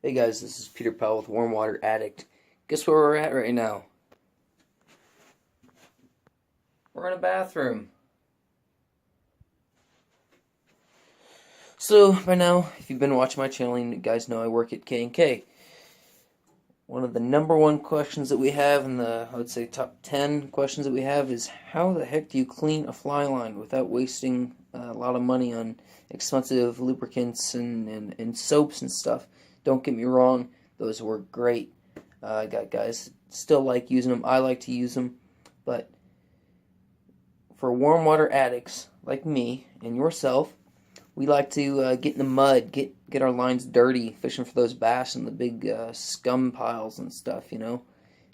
Hey guys, this is Peter Powell with Warm Water Addict. Guess where we're at right now? We're in a bathroom. So, by now, if you've been watching my channel, you guys know I work at K&K. One of the number one questions that we have, in the, I would say, top 10 questions that we have is, how the heck do you clean a fly line without wasting a lot of money on expensive lubricants and soaps and stuff? Don't get me wrong, those work great. I got guys still like using them. I like to use them. But for warm water addicts like me and yourself, we like to get in the mud, get our lines dirty, fishing for those bass and the big scum piles and stuff, you know.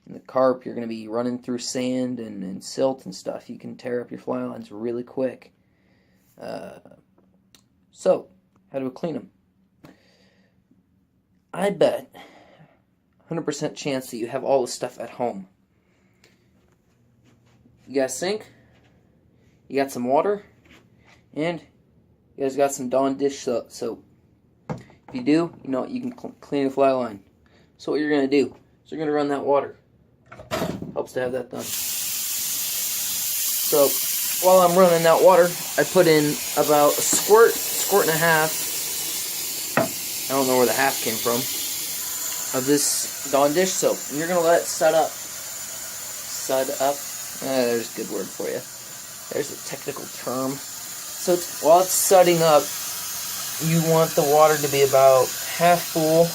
And the carp, you're going to be running through sand and silt and stuff. You can tear up your fly lines really quick. So, how do we clean them? I bet 100% chance that you have all this stuff at home. You got a sink, you got some water, and you guys got some Dawn dish soap. If you do, you know you can clean a fly line. So what you're going to do is you're going to run that water. Helps to have that done. So while I'm running that water, I put in about a squirt and a half. I don't know where the half came from, of this Dawn dish soap. And you're going to let it sud up. Sud up. There's a good word for you. There's a technical term. So while it's sudding up, you want the water to be about half full,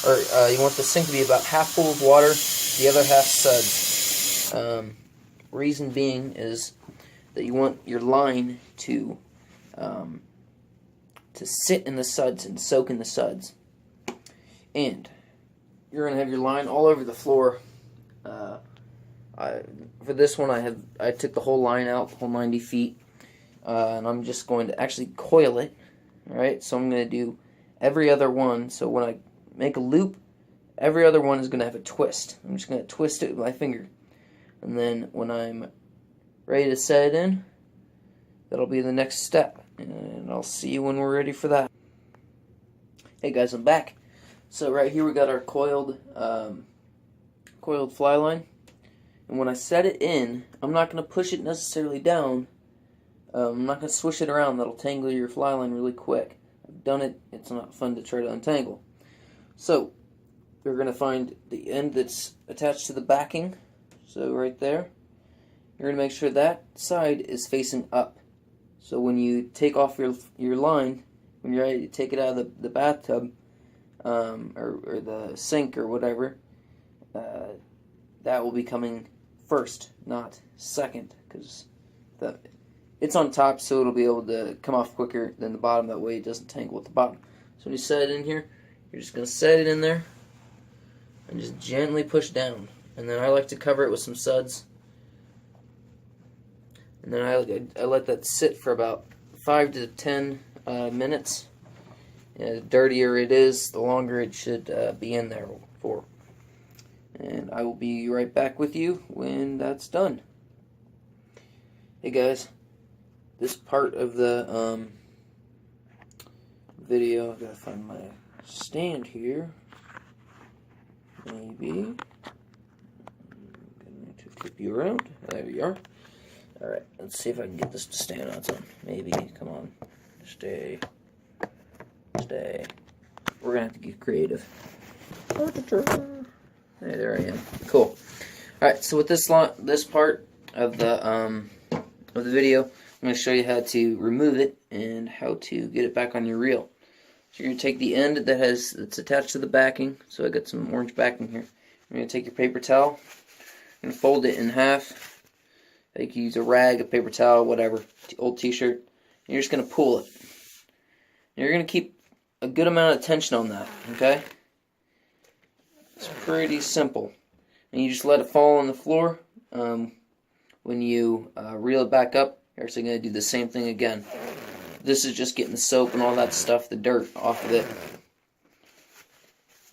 or you want the sink to be about half full of water, the other half suds. Reason being is that you want your line to sit in the suds and soak in the suds. And you're going to have your line all over the floor. For this one, I took the whole line out, the whole 90 feet, and I'm just going to actually coil it. Alright, so I'm going to do every other one. So when I make a loop, every other one is going to have a twist. I'm just going to twist it with my finger. And then when I'm ready to set it in, that'll be the next step. And I'll see you when we're ready for that. Hey guys, I'm back. So right here we got our coiled fly line. And when I set it in, I'm not going to push it necessarily down. I'm not going to swish it around. That'll tangle your fly line really quick. I've done it. It's not fun to try to untangle. So, we're going to find the end that's attached to the backing. So, right there. You're going to make sure that side is facing up. So, when you take off your line, when you're ready to take it out of the bathtub, or the sink or whatever, that will be coming first, not second, because it's on top, so it'll be able to come off quicker than the bottom. That way it doesn't tangle with the bottom. So when you set it in here, you're just going to set it in there and just gently push down. And then I like to cover it with some suds. And then I let that sit for about 5 to 10 minutes. And the dirtier it is, the longer it should be in there for. And I will be right back with you when that's done. Hey guys, this part of the video, I've got to find my stand here. Maybe. I'm going to flip you around. There we are. Alright, let's see if I can get this to stand on its own. Maybe, come on. Stay. We're going to have to get creative. Hey, there I am. Cool. Alright, so with this part of the video, I'm going to show you how to remove it and how to get it back on your reel. So you're going to take the end that's attached to the backing. So I got some orange backing here. You're going to take your paper towel and fold it in half. You can use a rag, a paper towel, whatever, old t-shirt. And you're just going to pull it. And you're going to keep a good amount of tension on that, okay? It's pretty simple. And you just let it fall on the floor. When you reel it back up, you're actually going to do the same thing again. This is just getting the soap and all that stuff, the dirt, off of it.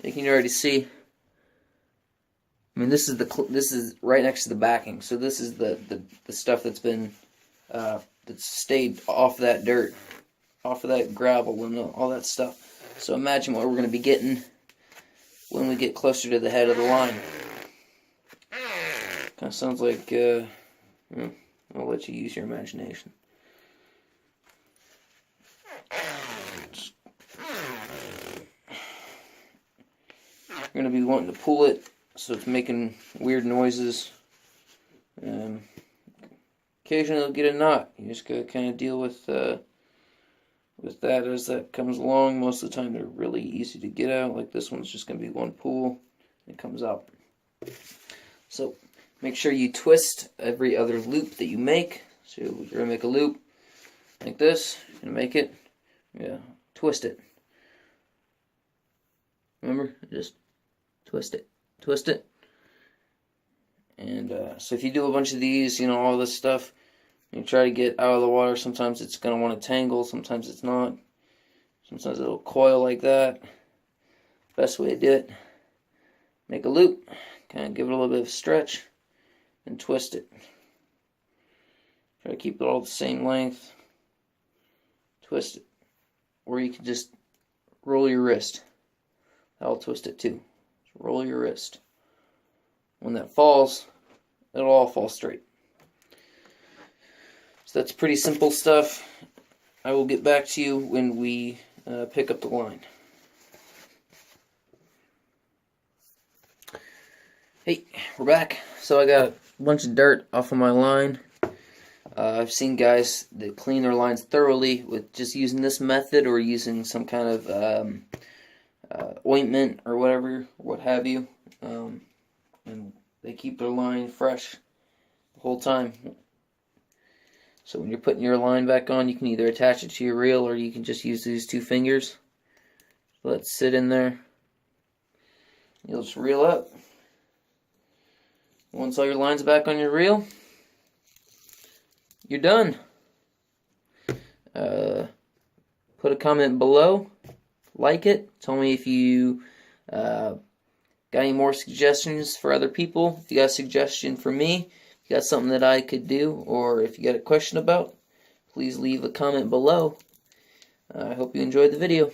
You can already see. I mean, this is right next to the backing, so this is the stuff that's been that's stayed off that dirt, off of that gravel and all that stuff. So imagine what we're going to be getting when we get closer to the head of the line. Kind of sounds like, I'll let you use your imagination. You're going to be wanting to pull it so it's making weird noises. Occasionally it'll get a knot. You just got to kind of deal with that as that comes along. Most of the time they're really easy to get out. Like this one's just going to be one pull and it comes out. So make sure you twist every other loop that you make. So you're going to make a loop like this. You're going to make it. Yeah, twist it. Remember? Just twist it. Twist it. And so if you do a bunch of these, all this stuff, you try to get out of the water, sometimes it's going to want to tangle, sometimes it's not. Sometimes it'll coil like that. Best way to do it, make a loop, kind of give it a little bit of stretch, and twist it. Try to keep it all the same length. Twist it. Or you can just roll your wrist. That'll twist it too. Just roll your wrist. When that falls, it'll all fall straight. So that's pretty simple stuff. I will get back to you when we pick up the line. Hey, we're back. So I got a bunch of dirt off of my line. I've seen guys that clean their lines thoroughly with just using this method or using some kind of ointment or whatever, what have you. And they keep their line fresh the whole time. So when you're putting your line back on, you can either attach it to your reel or you can just use these two fingers. Let it sit in there. You'll just reel up. Once all your line's back on your reel, you're done. Put a comment below. Like it. Tell me if you got any more suggestions for other people. If you got a suggestion for me, if you got something that I could do, or if you got a question about, please leave a comment below. I hope you enjoyed the video.